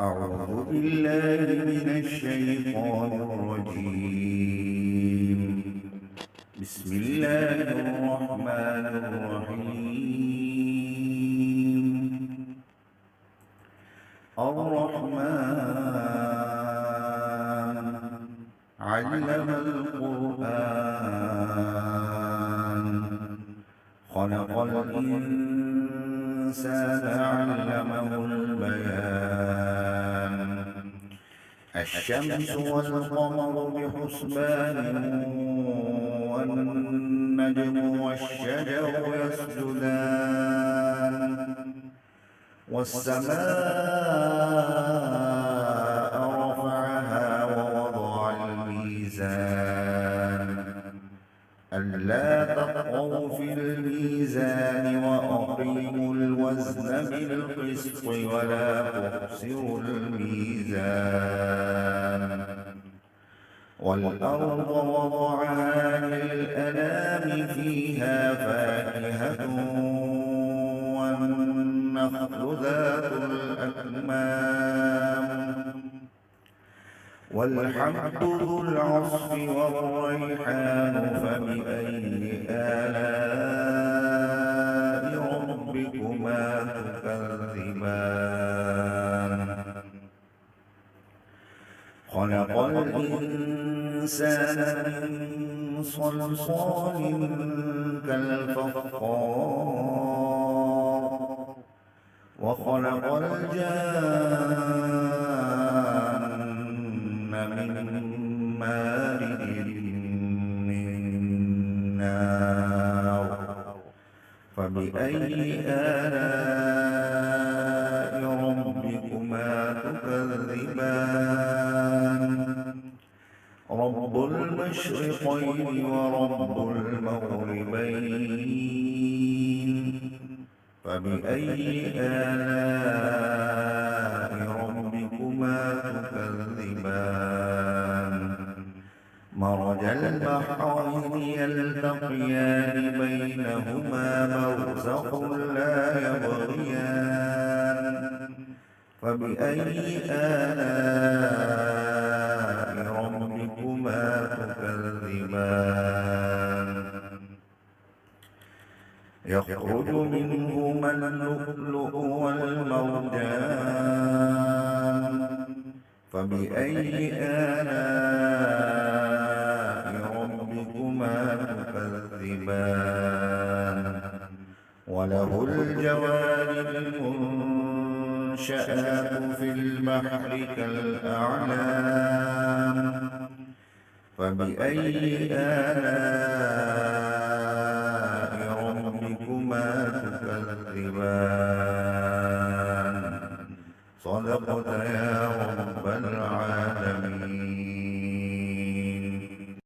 أعوذ بالله من الشيطان الرجيم. بسم الله الرحمن الرحيم. الرحمن علم القرآن خلق الإنسان علمه البيان. الشمس والقمر بحسبان والنجم والشجر يسجدان والسماء رفعها ووضع الميزان ألا تطغوا في الميزان وأقيموا الوزن بالقسط ولا تخسروا الميزان. والأرض وضعها للأنام فيها فاكهة والنخل ذات الأكمام والحب ذو العصف والريحان فبأي آلاء ربكما تكذبان. خلق الإنسان من صلصال كالفخار وخلق الجان من مارد من نار فبأي آلاء ربكما تكذبان. رب المشرقين ورب المغربين فبأي آلاء ربكما تكذبان. مرج البحرين يلتقيان بينهما برزخ لا يبغيان فبأي آلاء ربكما تكذبان. يخرج منهما اللؤلؤ والمرجان فبأي آلاء ربكما تكذبان. وله الجوار المنشآت في البحر كالأعلام فبأي آلاء ربكما تكذبان. صدقت يا رب العالمين.